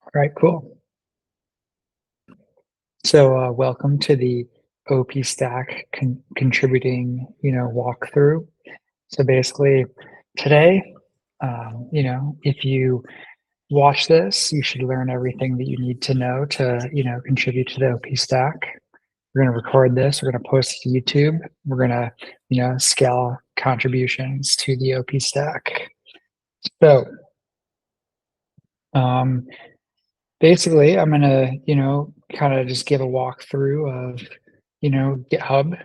All right, cool. So, welcome to the OP Stack contributing, walkthrough. So basically, today, if you watch this, you should learn everything that you need to know to, contribute to the OP Stack. We're going to record this. We're going to post it to YouTube. We're going to, scale contributions to the OP Stack. So, um, basically, I'm gonna, kind of just give a walkthrough of, GitHub,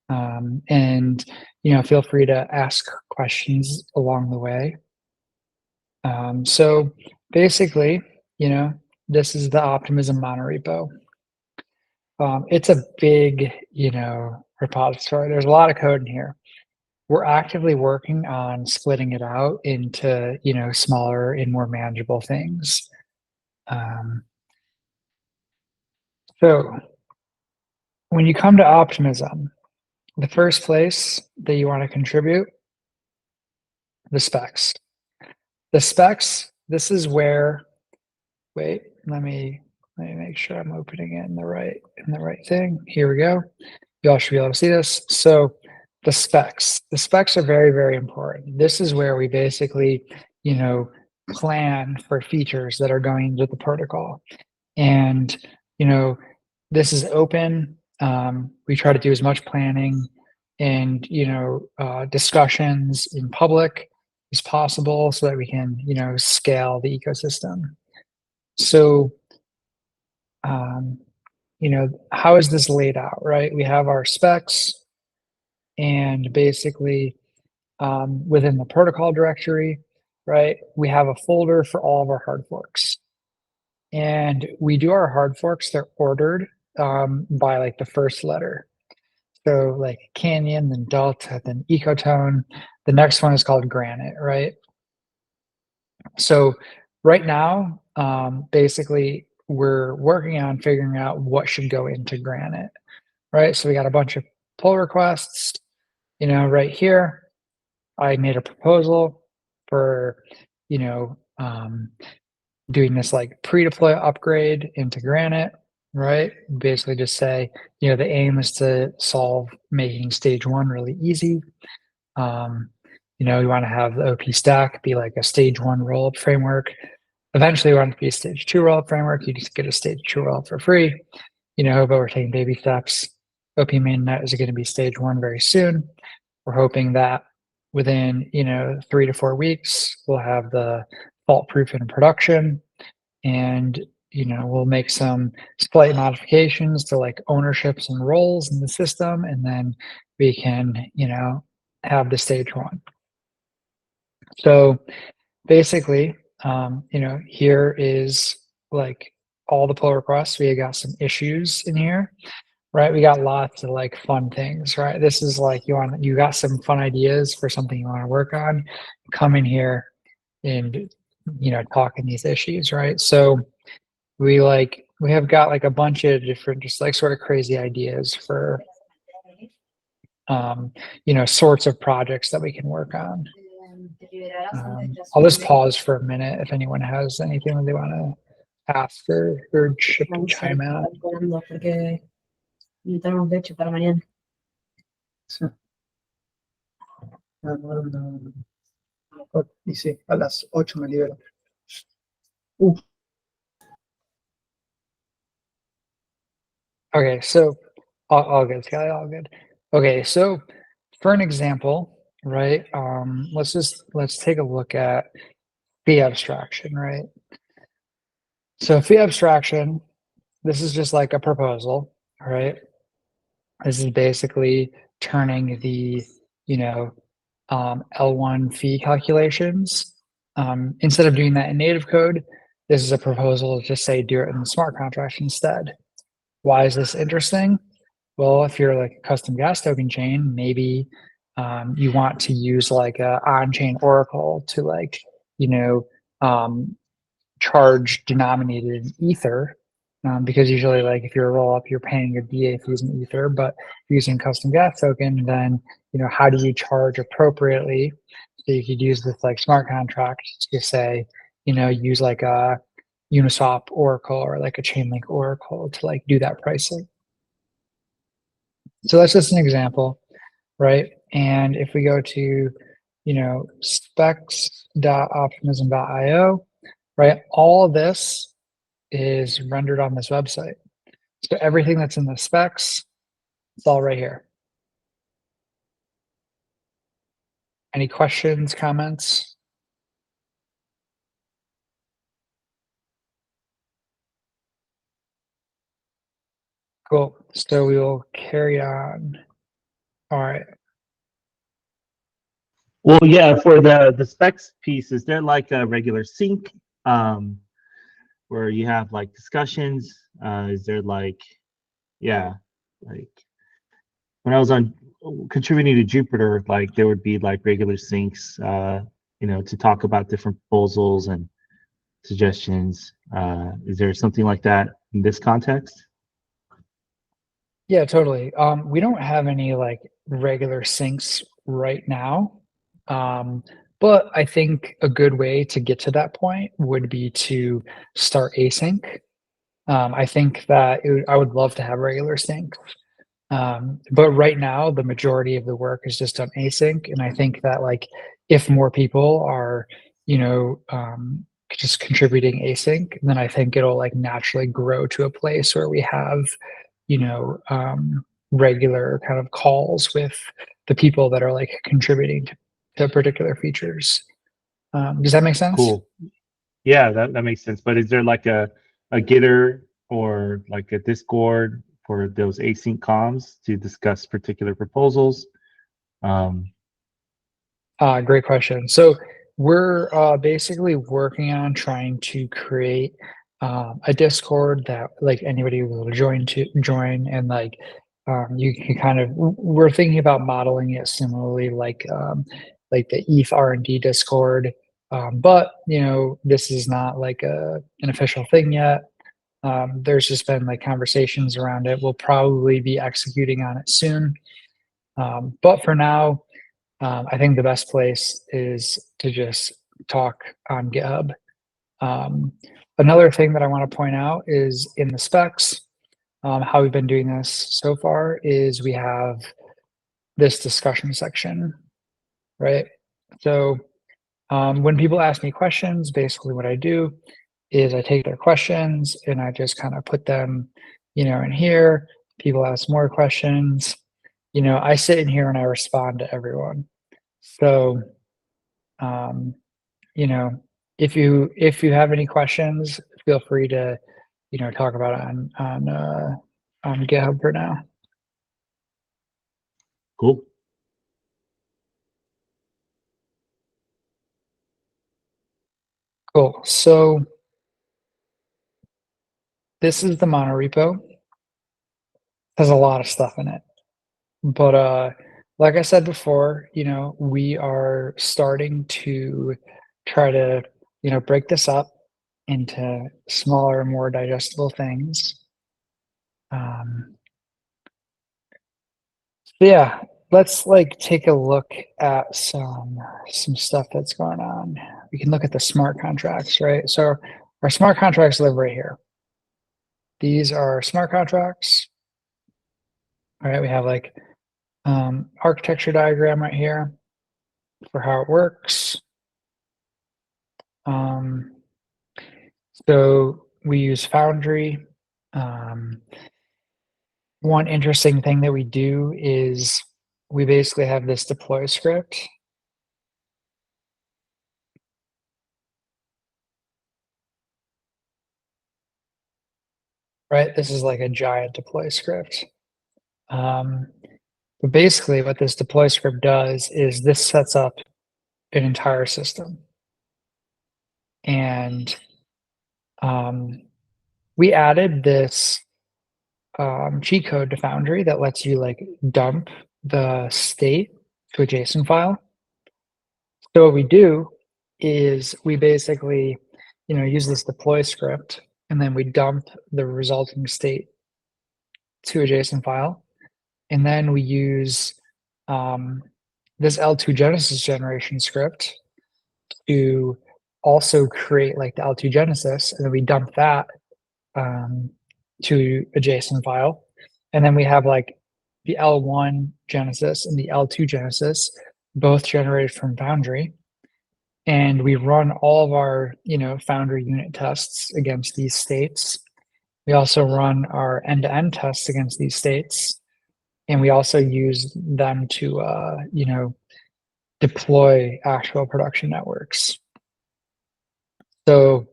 and feel free to ask questions along the way. So basically, you know, this is the Optimism monorepo. It's a big, repository. There's a lot of code in here. We're actively working on splitting it out into, smaller and more manageable things. Um, so when you come to optimism, the first place that you want to contribute, the specs. The specs, this is where, wait, let me make sure I'm opening it in the right thing. Here we go. You all should be able to see this. So the specs are very, very important. This is where we basically, plan for features that are going into the protocol. And, you know, this is open. We try to do as much planning and discussions in public as possible so that we can scale the ecosystem. So how is this laid out, right? We have our specs, and basically within the protocol directory, right, we have a folder for all of our hard forks. And we do our hard forks, they're ordered by like the first letter. So like Canyon, then Delta, then Ecotone. The next one is called Granite, right? So right now, basically, we're working on figuring out what should go into Granite, right? So we got a bunch of pull requests, right here. I made a proposal for, you know, um, doing this like pre-deploy upgrade into Granite, right? Basically just say, the aim is to solve making stage one really easy. You want to have the OP stack be like a stage one rollup framework. Eventually we want it to be a stage two rollup framework. You just get a stage two rollup for free, but we're taking baby steps. OP mainnet is going to be stage one very soon. We're hoping that within, 3 to 4 weeks, we'll have the fault proof in production, and, we'll make some slight modifications to like ownerships and roles in the system. And then we can, have the stage one. So basically, here is like all the pull requests. We got some issues in here, right? We got lots of like fun things, right? This is like you got some fun ideas for something you want to work on, come in here and talk in these issues, right? So we have got like a bunch of different just like sort of crazy ideas for sorts of projects that we can work on. I'll just pause for a minute if anyone has anything that they want to ask or chime out. Porque necesitamos leche para mañana. Sí. Y sí, a las 8 me libero. Okay, so all good, Sky, all good. Okay, so for an example, right? Let's take a look at fee abstraction, right? So fee abstraction, this is just like a proposal, right? This is basically turning the, L1 fee calculations. Instead of doing that in native code, this is a proposal to just say do it in the smart contract instead. Why is this interesting? Well, if you're like a custom gas token chain, maybe you want to use like a on-chain oracle to like, charge denominated in Ether, because usually like if you're a roll up, you're paying your DA fees in Ether, but using custom gas token, then, how do you charge appropriately? So you could use this like smart contract to say, use like a Uniswap Oracle or like a Chainlink Oracle to like do that pricing. So that's just an example, right? And if we go to, specs.optimism.io, right? All of this is rendered on this website. So everything that's in the specs, it's all right here. Any questions, comments? Cool. So we will carry on. All right. Well, yeah, for the specs piece, is there like a regular sync where you have like discussions? Is there like, yeah, like when I was on contributing to Jupiter, like there would be like regular syncs, to talk about different proposals and suggestions. Is there something like that in this context? Yeah, totally. We don't have any like regular syncs right now. But I think a good way to get to that point would be to start async. I think that I would love to have regular sync. But right now, the majority of the work is just on async. And I think that like if more people are, just contributing async, then I think it'll like naturally grow to a place where we have, regular kind of calls with the people that are like contributing to particular features. Does that make sense? Cool. Yeah, that makes sense. But is there like a Gitter or like a Discord for those async comms to discuss particular proposals? Great question. So we're basically working on trying to create a Discord that like anybody will join and like you can kind of we're thinking about modeling it similarly like the ETH R&D Discord. But this is not like an official thing yet. There's just been like conversations around it. We'll probably be executing on it soon. But for now, I think the best place is to just talk on GitHub. Another thing that I want to point out is in the specs, how we've been doing this so far is we have this discussion section, right? So when people ask me questions, basically what I do is I take their questions and I just kind of put them, in here. People ask more questions. I sit in here and I respond to everyone. So, you know, if you have any questions, feel free to, talk about it on GitHub for now. Cool. Cool. So this is the monorepo. Has a lot of stuff in it, but like I said before, we are starting to try to, break this up into smaller, more digestible things. Yeah, let's like take a look at some stuff that's going on. We can look at the smart contracts, right? So our smart contracts live right here. These are smart contracts. All right, we have like architecture diagram right here for how it works. So we use Foundry. One interesting thing that we do is we basically have this deploy script. Right, this is like a giant deploy script. But basically what this deploy script does is this sets up an entire system. And we added this cheat code to Foundry that lets you like dump the state to a JSON file. So what we do is we basically, use this deploy script and then we dump the resulting state to a JSON file. And then we use this L2 Genesis generation script to also create like the L2 Genesis, and then we dump that to a JSON file. And then we have like the L1 Genesis and the L2 Genesis, both generated from Foundry. And we run all of our, Foundry unit tests against these states. We also run our end-to-end tests against these states. And we also use them to, deploy actual production networks. So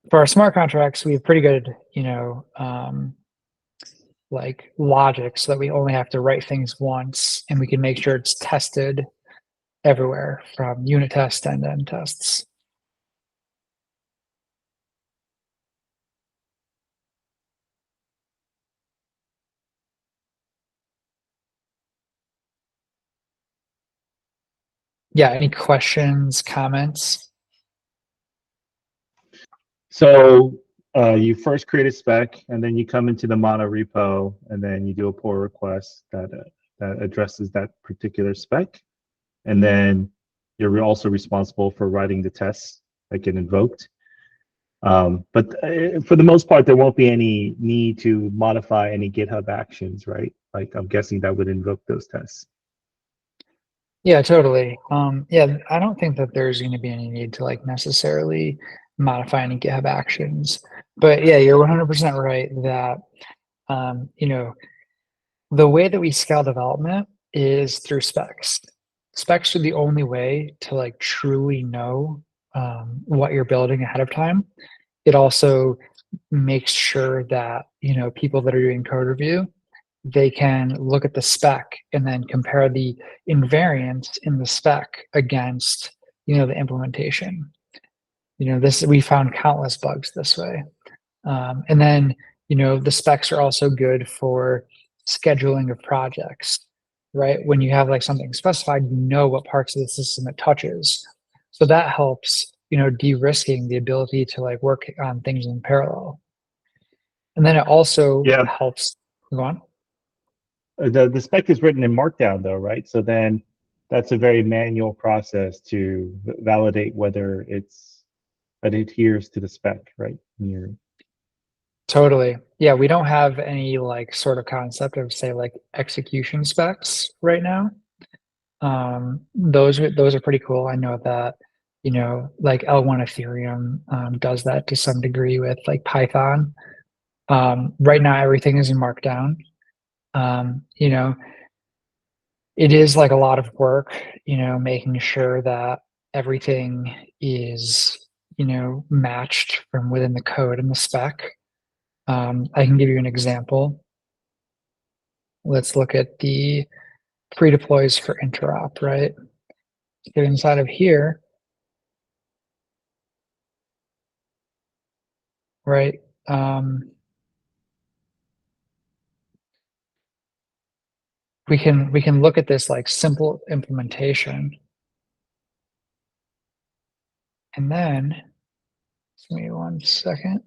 for our smart contracts, we have pretty good, like logic, so that we only have to write things once, and we can make sure it's tested everywhere from unit tests to end-to-end tests. Yeah, any questions, comments? So you first create a spec, and then you come into the mono repo, and then you do a pull request that addresses that particular spec, and then you're also responsible for writing the tests that get invoked. But for the most part, there won't be any need to modify any GitHub actions, right? Like I'm guessing that would invoke those tests. Yeah, totally. Yeah, I don't think that there's going to be any need to like necessarily modify any GitHub actions. But yeah, you're 100% right that, the way that we scale development is through specs. Specs are the only way to like truly know what you're building ahead of time. It also makes sure that, people that are doing code review, they can look at the spec and then compare the invariants in the spec against, the implementation. We found countless bugs this way. And then, the specs are also good for scheduling of projects, right? When you have like something specified, you know what parts of the system it touches. So that helps, de-risking the ability to like work on things in parallel. And then it also Yeah. helps, go on. The spec is written in Markdown though, right? So then that's a very manual process to validate whether it adheres to the spec, right? Totally. Yeah, we don't have any like sort of concept of say like execution specs right now. Those are pretty cool. I know that, like L1 Ethereum does that to some degree with like Python. Right now everything is in Markdown. It is like a lot of work, making sure that everything is, matched from within the code and the spec. I can give you an example. Let's look at the pre-deploys for interop, right? Get inside of here, right? We can look at this like simple implementation, and then just give me 1 second.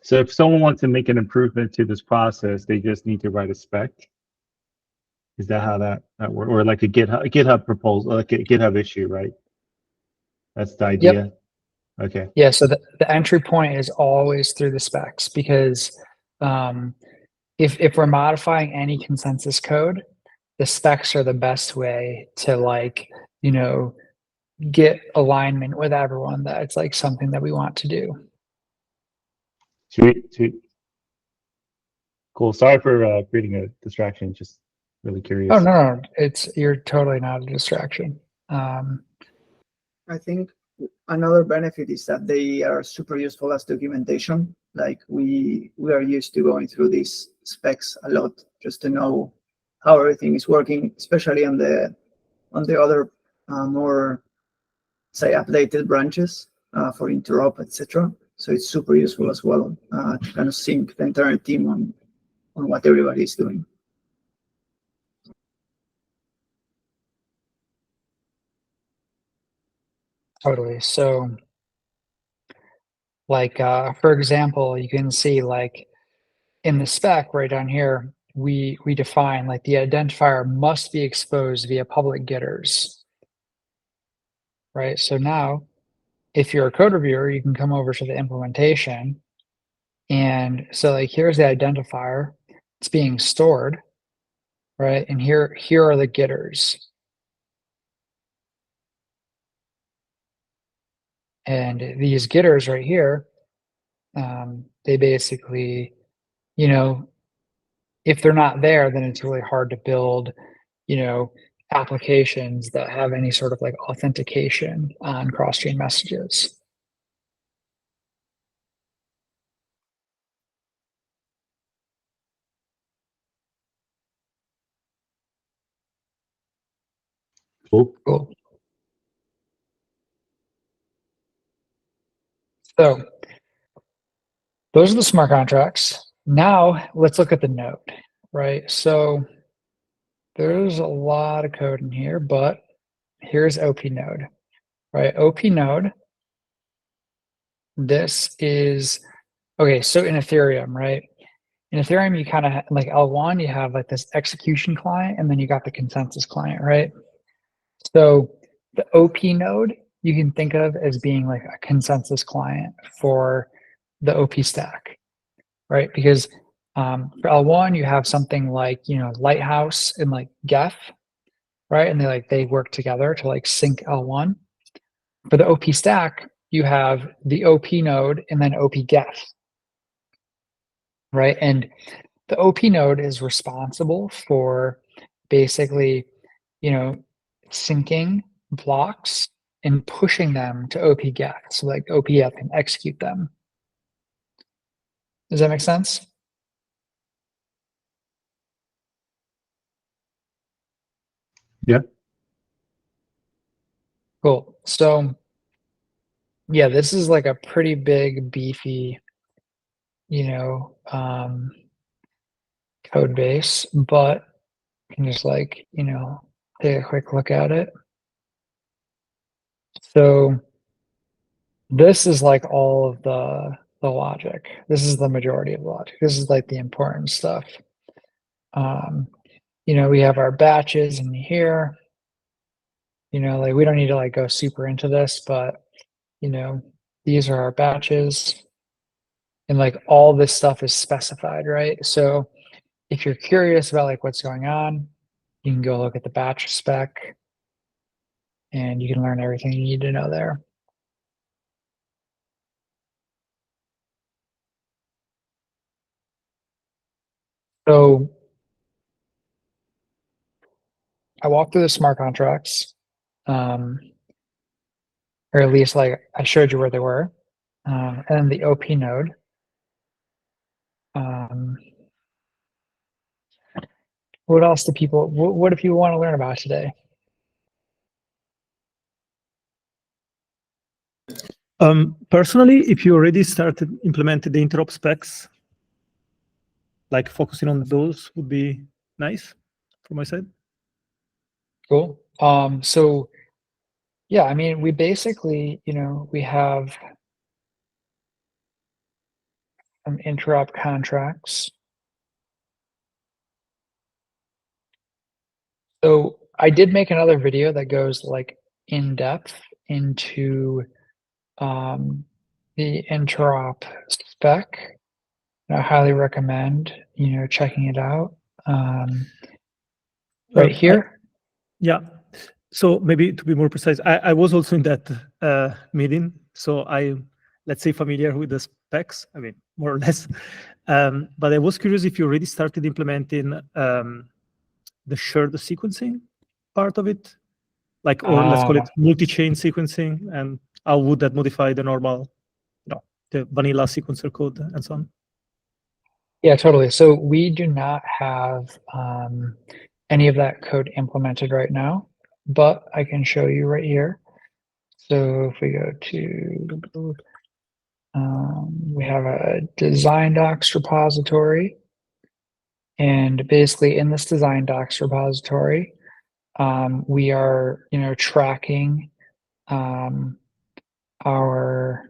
So if someone wants to make an improvement to this process, they just need to write a spec. Is that how that works? Or like a GitHub proposal, like a GitHub issue, right? That's the idea. Yep. Okay. Yeah, so the entry point is always through the specs, because if we're modifying any consensus code, the specs are the best way to like, get alignment with everyone that it's like something that we want to do. Sweet. Cool. Sorry for creating a distraction. Just really curious. Oh, no, you're totally not a distraction. I think another benefit is that they are super useful as documentation. Like we are used to going through these specs a lot just to know how everything is working, especially on the other more, say, updated branches for interop, etc. So it's super useful as well to kind of sync the entire team on what everybody is doing. Totally. So like, for example, you can see like in the spec right down here, we define like the identifier must be exposed via public getters, right? So now, if you're a code reviewer, you can come over to the implementation, and so like here's the identifier, it's being stored, right? And here are the getters. And these getters right here, they basically, you know, if they're not there, then it's really hard to build, you know, applications that have any sort of like authentication on cross-chain messages. Cool. Cool. So those are the smart contracts. Now let's look at the node, right? So there's a lot of code in here, but here's OP node, right? OP node, this is, okay, so in Ethereum, right? In Ethereum, you kind of like L1, you have like this execution client, and then you got the consensus client, right? So the OP node, you can think of as being like a consensus client for the OP stack, right? Because for L1, you have something like, you know, Lighthouse and like Geth, right? And they work together to like sync L1. For the OP stack, you have the OP node and then OP Geth, right? And the OP node is responsible for basically, you know, syncing blocks and pushing them to OP Geth. So like OP Geth can execute them. Does that make sense? Yeah. Cool. So yeah, this is like a pretty big, beefy, you know, code base, but you can just like, you know, take a quick look at it. So this is like all of the logic. This is the majority of the logic. This is like the important stuff. You know, we have our batches in here. You know, like we don't need to like go super into this, but you know, these are our batches. And like all this stuff is specified, right? So if you're curious about like what's going on, you can go look at the batch spec and you can learn everything you need to know there. So I walked through the smart contracts, or at least like I showed you where they were, and then the OP node. What else do people, what if you want to learn about today? Personally, if you already started implemented the interop specs, like focusing on those would be nice from my side. Cool. So yeah, I mean, we basically, you know, we have some interop contracts. So I did make another video that goes like in depth into the interop spec. I highly recommend, you know, checking it out. Right here. Yeah. So maybe to be more precise, I was also in that meeting. So let's say, familiar with the specs, I mean, more or less. But I was curious if you already started implementing the shared sequencing part of it, like, or let's call it multi-chain sequencing, and how would that modify the normal, you know, the vanilla sequencer code and so on? Yeah, totally. So we do not have any of that code implemented right now, but I can show you right here. So if we go to, we have a design docs repository, and basically in this design docs repository, we are, you know, tracking our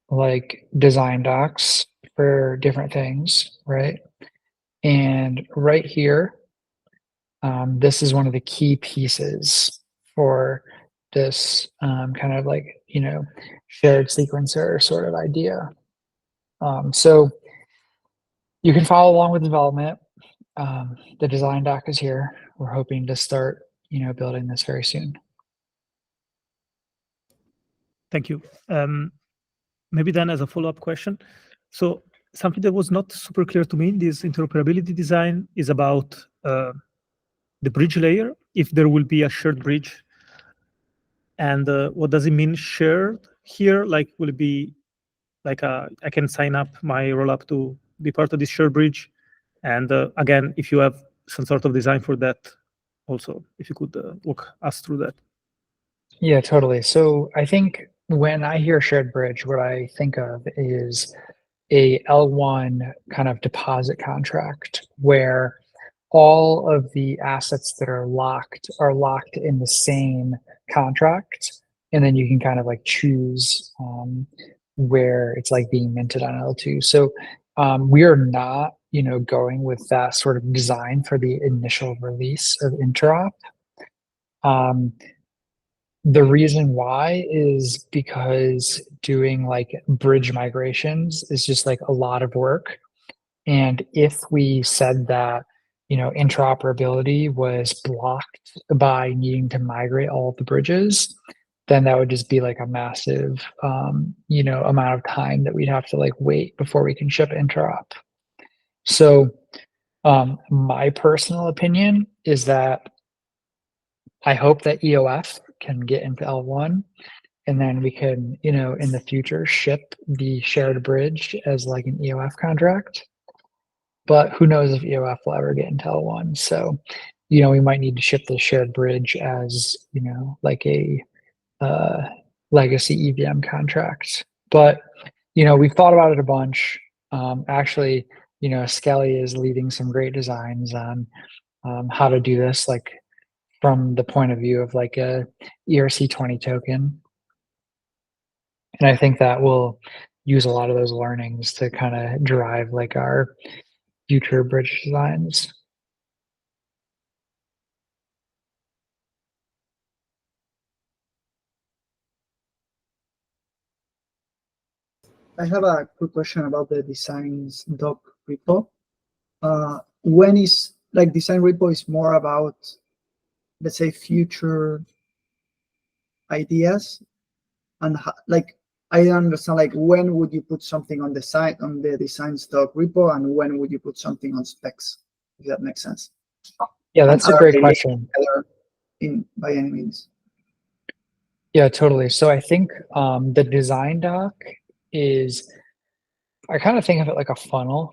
like design docs for different things, right? And right here, this is one of the key pieces for this kind of like, you know, shared sequencer sort of idea. So you can follow along with development. The design doc is here. We're hoping to start, you know, building this very soon. Thank you. Maybe then as a follow-up question, so something that was not super clear to me in this interoperability design is about the bridge layer, if there will be a shared bridge. And what does it mean shared here? Like, will it be like I can sign up my rollup to be part of this shared bridge? And again, if you have some sort of design for that also, if you could walk us through that. Yeah, totally. So I think when I hear shared bridge, what I think of is a L1 kind of deposit contract where all of the assets that are locked in the same contract. And then you can kind of like choose where it's like being minted on L2. So we are not, you know, going with that sort of design for the initial release of Interop. The reason why is because doing like bridge migrations is just like a lot of work. And if we said that, you know, interoperability was blocked by needing to migrate all of the bridges, then that would just be like a massive, you know, amount of time that we'd have to like wait before we can ship interop. So my personal opinion is that I hope that EOF can get into L1 and then we can, you know, in the future ship the shared bridge as like an EOF contract. But who knows if EOF will ever get into L1. So, you know, we might need to ship the shared bridge as, you know, like a legacy EVM contract. But, you know, we've thought about it a bunch. Actually, you know, Skelly is leading some great designs on how to do this, like from the point of view of like a ERC20 token. And I think that will use a lot of those learnings to kind of drive like our future bridge designs. I have a quick question about the designs doc repo. When is like design repo is more about, let's say, future ideas, and like I understand like when would you put something on the site on the design stock repo, and when would you put something on specs? If that makes sense. Yeah, that's a Are great they question. together by any means? Yeah, totally. So I think the design doc is, I kind of think of it like a funnel.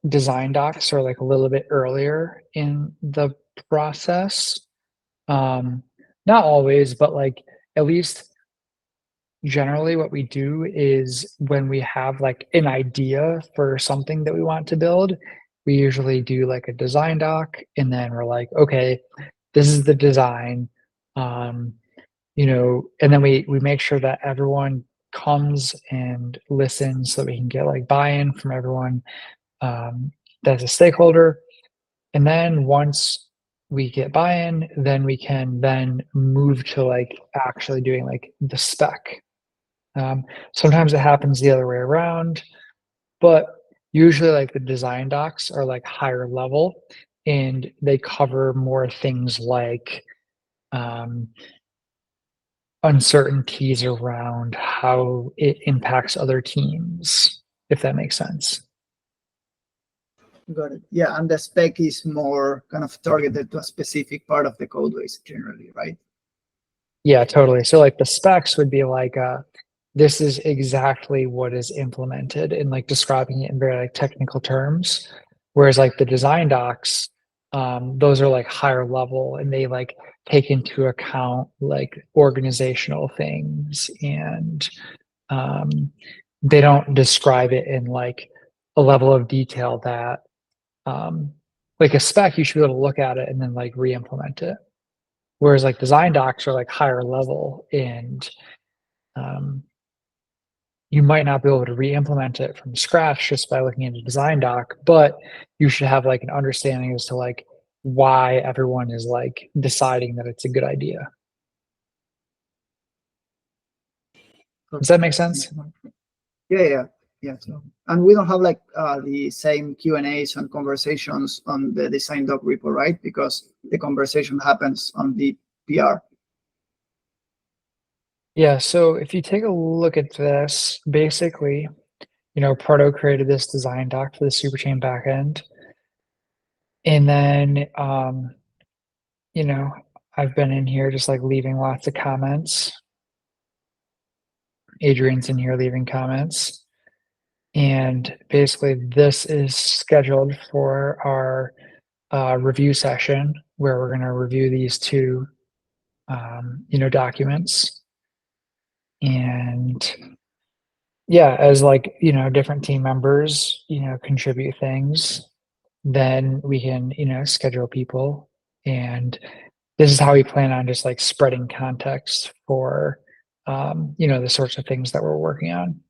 Design docs are like a little bit earlier in the process. Not always, but like at least generally what we do is when we have like an idea for something that we want to build, we usually do like a design doc and then we're like, okay, this is the design. You know, and then we make sure that everyone comes and listens so that we can get like buy-in from everyone that's a stakeholder. And then once we get buy-in, then we can then move to like actually doing like the spec. Sometimes it happens the other way around, but usually like the design docs are like higher level and they cover more things like uncertainties around how it impacts other teams, if that makes sense. Got it. Yeah, and the spec is more kind of targeted to a specific part of the code base generally, right? Yeah, totally. So like the specs would be like, this is exactly what is implemented and like describing it in very like technical terms. Whereas like the design docs, those are like higher level and they like take into account like organizational things and they don't describe it in like a level of detail that like a spec, you should be able to look at it and then like re-implement it. Whereas like design docs are like higher level and you might not be able to re-implement it from scratch just by looking at a design doc, but you should have like an understanding as to like why everyone is like deciding that it's a good idea. Does that make sense? Yeah. So, and we don't have like the same Q&As and conversations on the design doc repo, right? Because the conversation happens on the PR. Yeah, so if you take a look at this, basically, you know, Proto created this design doc for the Superchain backend. And then, you know, I've been in here just like leaving lots of comments. Adrian's in here leaving comments. And basically this is scheduled for our review session where we're going to review these two, you know, documents. And yeah, as like, you know, different team members, you know, contribute things, then we can, you know, schedule people. And this is how we plan on just like spreading context for, you know, the sorts of things that we're working on.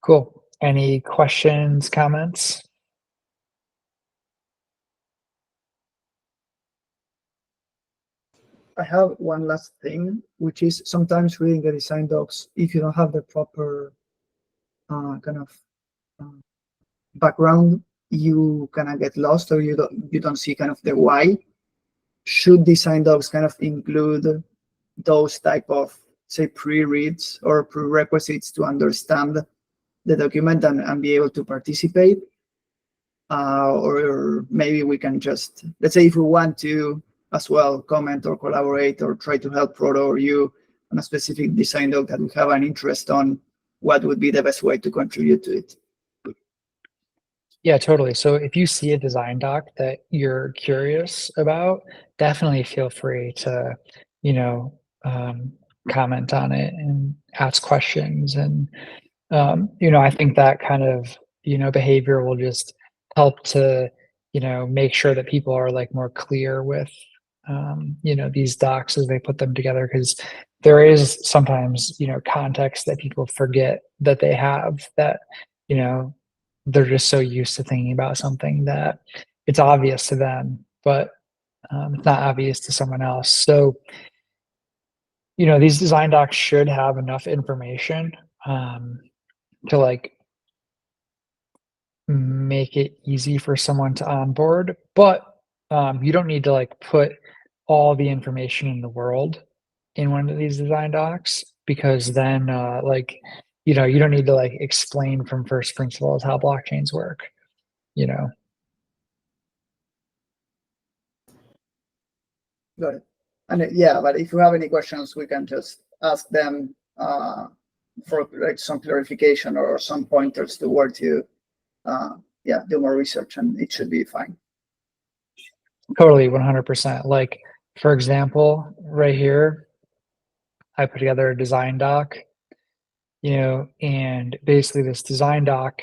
Cool. Any questions, comments? I have one last thing, which is sometimes reading the design docs, if you don't have the proper kind of background, you kind of get lost, or you don't see kind of the why. Should design docs kind of include those type of, say, pre-reads or prerequisites to understand the document and be able to participate? Or maybe we can just, let's say if we want to as well comment or collaborate or try to help Proto or you on a specific design doc that we have an interest on, what would be the best way to contribute to it? Yeah, totally. So if you see a design doc that you're curious about, definitely feel free to, you know, comment on it and ask questions. And, you know, I think that kind of, you know, behavior will just help to, you know, make sure that people are like more clear with, you know, these docs as they put them together, because there is sometimes, you know, context that people forget that they have, that, you know, they're just so used to thinking about something that it's obvious to them, but it's not obvious to someone else. So, you know, these design docs should have enough information to like make it easy for someone to onboard, but you don't need to like put all the information in the world in one of these design docs, because then like, you know, you don't need to like explain from first principles how blockchains work, you know. Got it. And yeah, but if you have any questions, we can just ask them for like some clarification or some pointers to where to do more research, and it should be fine. Totally, 100%. Like, for example, right here, I put together a design doc, you know, and basically this design doc,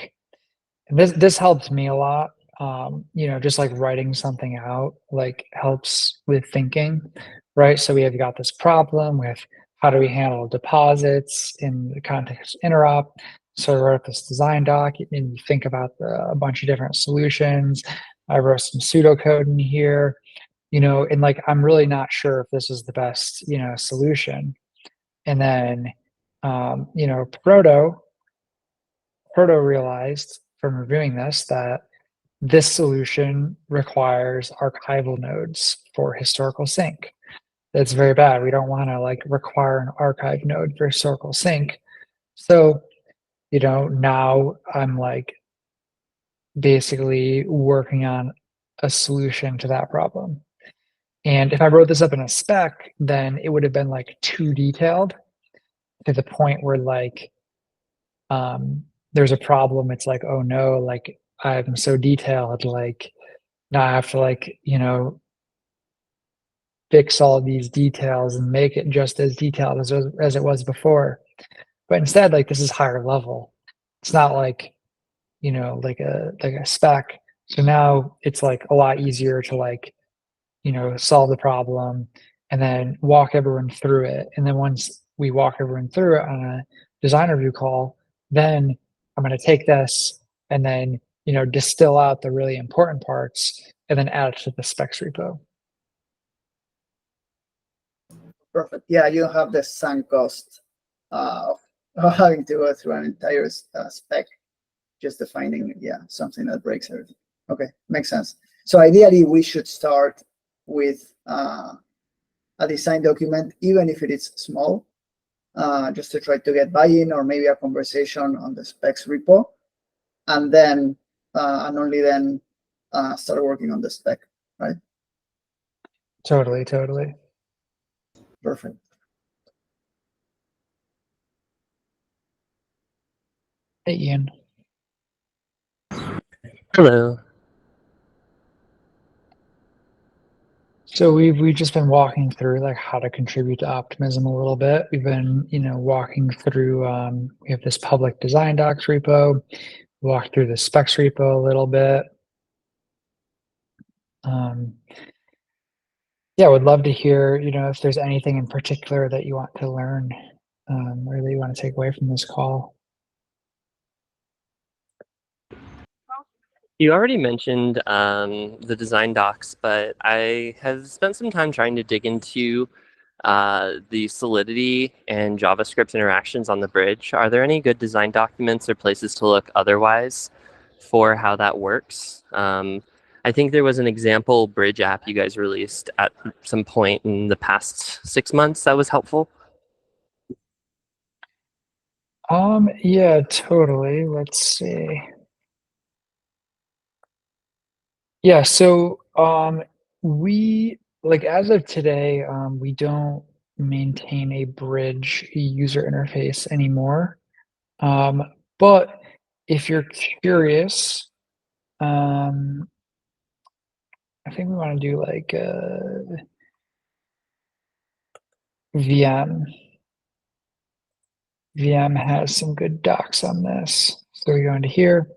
and this helped me a lot. You know, just like writing something out like helps with thinking, right? So we have got this problem with how do we handle deposits in the context of interop. So I wrote up this design doc and you think about a bunch of different solutions. I wrote some pseudocode in here, you know, and like, I'm really not sure if this is the best, you know, solution. And then, you know, Proto realized from reviewing this that this solution requires archival nodes for historical sync. That's very bad. We don't want to like require an archive node for historical sync. So, you know, now I'm like basically working on a solution to that problem. And if I wrote this up in a spec, then it would have been like too detailed to the point where like there's a problem. It's like, oh no, like I'm so detailed, like now I have to like, you know, fix all these details and make it just as detailed as it was before. But instead, like this is higher level. It's not like, you know, like a spec So now it's like a lot easier to like, solve the problem and then walk everyone through it. And then once we walk everyone through it on a design review call, then I'm going to take this and then, distill out the really important parts and then add it to the specs repo. Perfect. Yeah, you don't have the sunk cost of having to go through an entire spec, just defining, something that breaks everything. Okay, makes sense. So ideally, we should start with a design document, even if it is small, just to try to get buy-in or maybe a conversation on the specs repo, and then and only then start working on the spec, right? Totally. Perfect. Hey, Ian. Hello. So we've just been walking through like how to contribute to Optimism a little bit. We've been, walking through, we have this public design docs repo, walked through the specs repo a little bit. Yeah, would love to hear, if there's anything in particular that you want to learn, or that you want to take away from this call. You already mentioned the design docs, but I have spent some time trying to dig into the Solidity and JavaScript interactions on the bridge. Are there any good design documents or places to look otherwise for how that works? I think there was an example bridge app you guys released at some point in the past 6 months that was helpful. Yeah, totally. Let's see. Yeah, so we like as of today, we don't maintain a bridge user interface anymore. But if you're curious, I think we want to do like VM. VM has some good docs on this. So we go into here.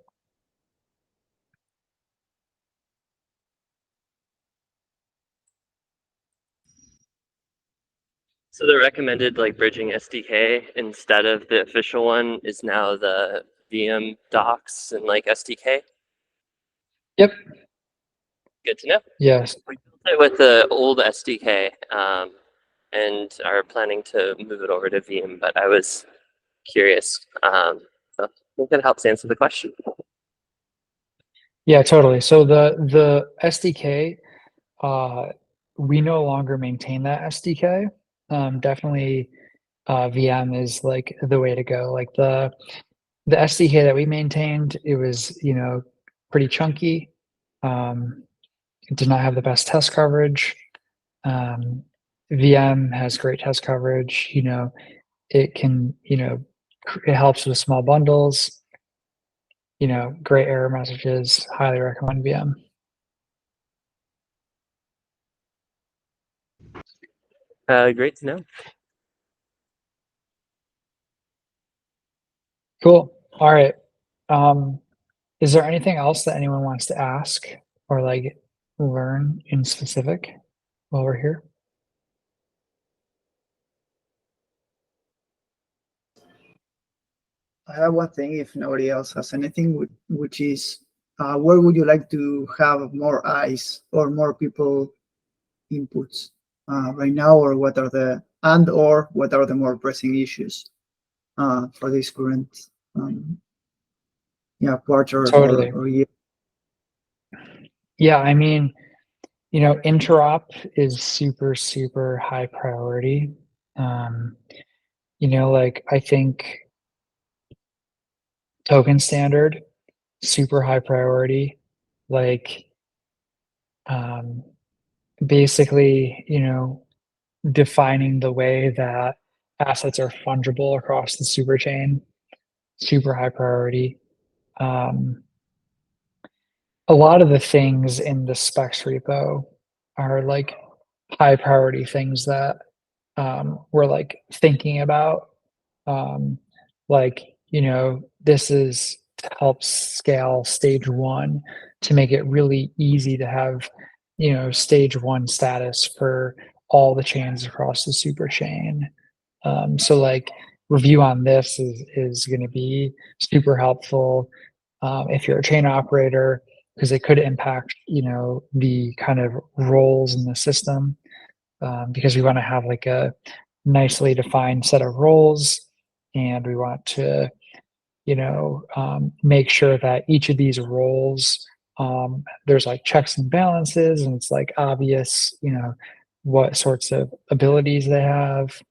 So the recommended like bridging SDK instead of the official one is now the VM docs and like SDK. Yep. Good to know. Yes. We built it with the old SDK and are planning to move it over to VM, but I was curious. So I think that helps answer the question. Yeah, totally. So the SDK, we no longer maintain that SDK. Definitely VM is like the way to go. Like the SDK that we maintained, it was, pretty chunky. It did not have the best test coverage. VM has great test coverage. It can, it helps with small bundles. Great error messages. Highly recommend VM. Great to know. Cool. All right. Is there anything else that anyone wants to ask or like learn in specific while we're here? I have one thing, if nobody else has anything, which is where would you like to have more eyes or more people inputs right now, or what are the more pressing issues for this current quarter Totally. or year? Yeah, I mean, interop is super, super high priority. Like I think token standard, super high priority. Like basically, defining the way that assets are fungible across the super chain, super high priority. A lot of the things in the specs repo are like high priority things that we're like thinking about. Like, this is to help scale stage one to make it really easy to have, stage one status for all the chains across the super chain. So like review on this is going to be super helpful if you're a chain operator, because it could impact, the kind of roles in the system, because we want to have like a nicely defined set of roles, and we want to, make sure that each of these roles, there's like checks and balances, and it's like obvious, what sorts of abilities they have.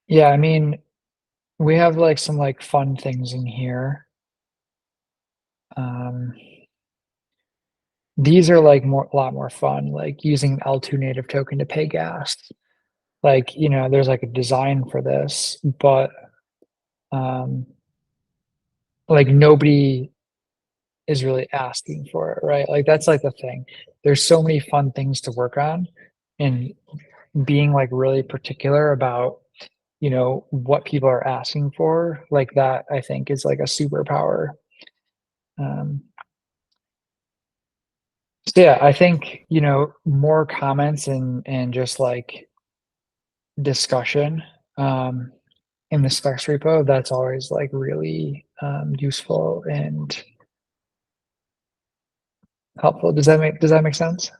Yeah, I mean, we have like some like fun things in here. These are like a lot more fun, like using L2 native token to pay gas. Like, there's like a design for this, but like nobody is really asking for it, right? Like that's like the thing. There's so many fun things to work on, and being like really particular about, what people are asking for, like that, I think is like a superpower. So yeah, I think, more comments and just like discussion in the specs repo, that's always like really useful and helpful. Does that make sense?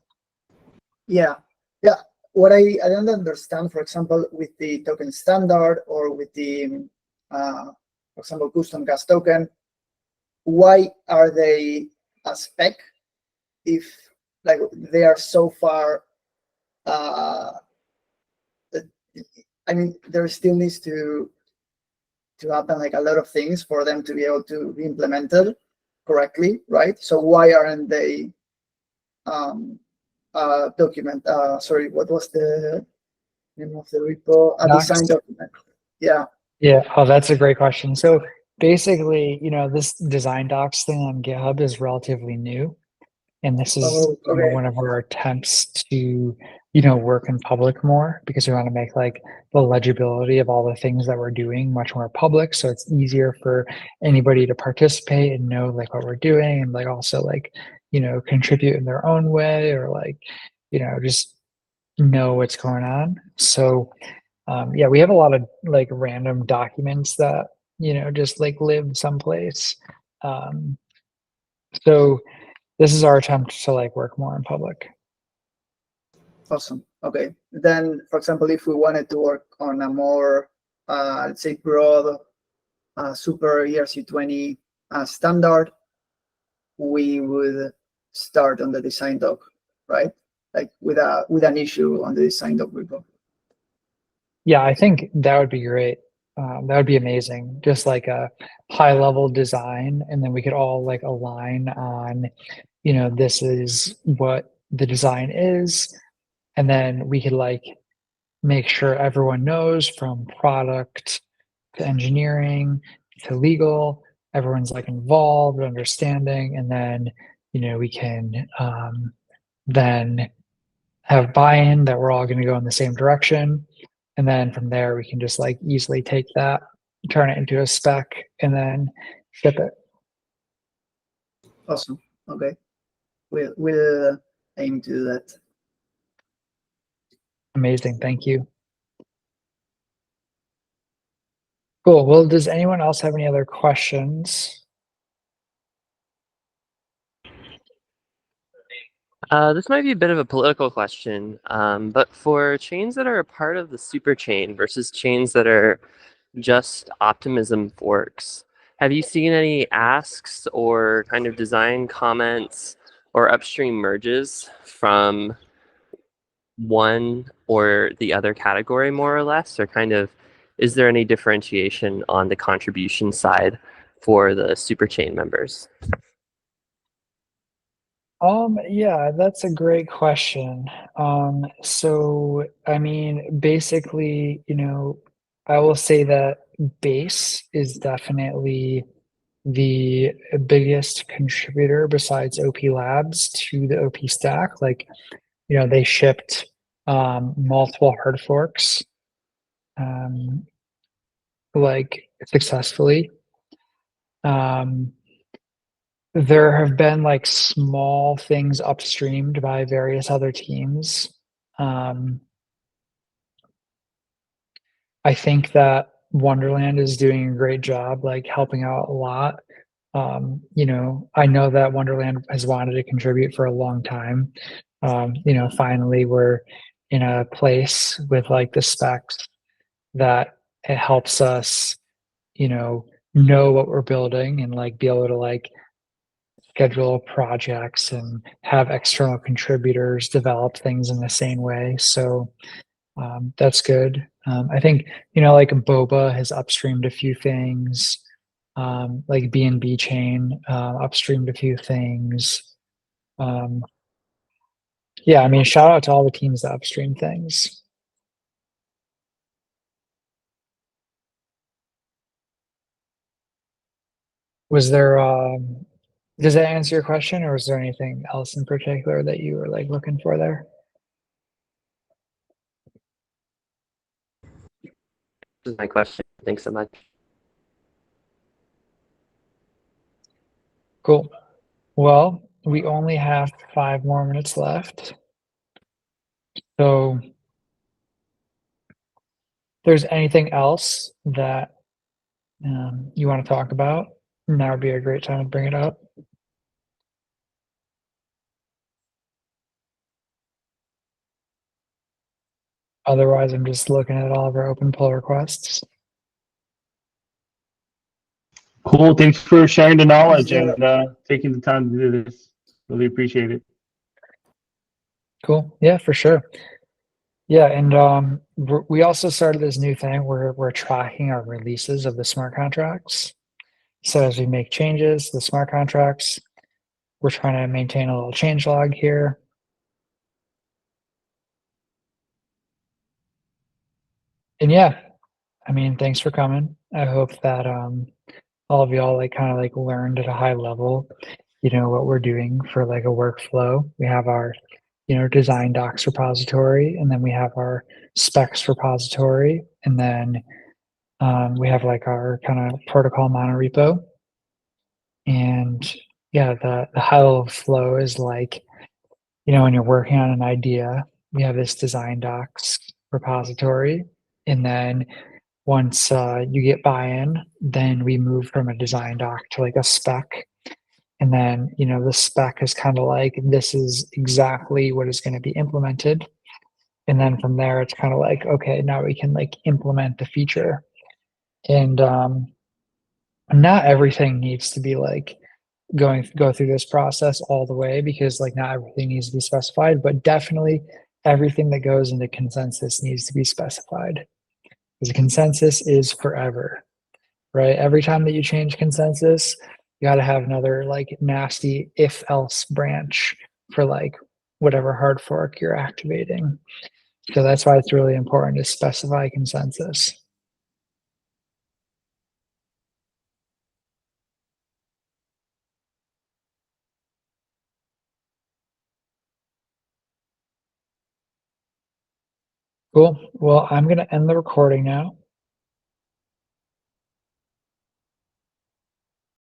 Yeah, yeah. What I don't understand, for example, with the token standard or with the, for example, custom gas token, why are they a spec if like they are so far? I mean, there still needs to happen like a lot of things for them to be able to be implemented correctly, right? So why aren't they document? Sorry, what was the name of the repo? A Docs? design document. Yeah. Yeah. Oh, that's a great question. So basically, this design docs thing on GitHub is relatively new. And this is Okay. one of our attempts to, work in public more, because we want to make like the legibility of all the things that we're doing much more public. So it's easier for anybody to participate and know like what we're doing, and like also like, contribute in their own way, or like, just know what's going on. So yeah, we have a lot of like random documents that, just like live someplace. So this is our attempt to like work more in public. Awesome. Okay. Then, for example, if we wanted to work on a more, let's say, broad, super ERC20 standard, we would start on the design doc, right? Like with an issue on the design doc repo. Yeah, I think that would be great. That would be amazing. Just like a high level design, and then we could all like align on, this is what the design is. And then we could like make sure everyone knows, from product to engineering to legal, everyone's like involved, understanding, and then, we can then have buy-in that we're all going to go in the same direction. And then from there, we can just like easily take that, turn it into a spec, and then ship it. Awesome. Okay. We'll aim to do that. Amazing. Thank you. Cool. Well, does anyone else have any other questions? This might be a bit of a political question, but for chains that are a part of the super chain versus chains that are just optimism forks, have you seen any asks or kind of design comments or upstream merges from one or the other category, more or less? Or kind of, is there any differentiation on the contribution side for the super chain members? Yeah, that's a great question. So I mean, basically, I will say that Base is definitely the biggest contributor besides OP Labs to the OP stack. Like, they shipped multiple hard forks like successfully. There have been like small things upstreamed by various other teams. I think that Wonderland is doing a great job, like helping out a lot. You know, I know that Wonderland has wanted to contribute for a long time. You know, finally we're in a place with like the specs that it helps us, you know what we're building and like be able to like schedule projects and have external contributors develop things in the same way. So that's good. I think, you know, like Boba has upstreamed a few things, like BNB chain upstreamed a few things. Yeah, I mean, shout out to all the teams that upstream things. Was there, does that answer your question, or was there anything else in particular that you were like looking for there? This is my question. Thanks so much. Cool. Well, we only have 5 more minutes left. So, if there's anything else that you want to talk about, now would be a great time to bring it up. Otherwise, I'm just looking at all of our open pull requests. Cool. Thanks for sharing the knowledge and taking the time to do this. Really appreciate it. Cool. Yeah, for sure. Yeah, and we also started this new thing where we're tracking our releases of the smart contracts. So as we make changes to the smart contracts, we're trying to maintain a little change log here. And yeah, I mean, thanks for coming. I hope that all of y'all like kind of like learned at a high level, you know, what we're doing for like a workflow. We have our, you know, design docs repository, and then we have our specs repository, and then we have like our kind of protocol monorepo. And yeah, the high level flow is like, you know, when you're working on an idea, we have this design docs repository, and then once you get buy-in, then we move from a design doc to like a spec. And then, you know, the spec is kind of like, this is exactly what is going to be implemented. And then from there, it's kind of like, okay, now we can like implement the feature. And not everything needs to be like go through this process all the way, because like not everything needs to be specified, but definitely everything that goes into consensus needs to be specified, because consensus is forever, right? Every time that you change consensus, you got to have another like nasty if else branch for like whatever hard fork you're activating. So that's why it's really important to specify consensus. Cool. Well, I'm going to end the recording now.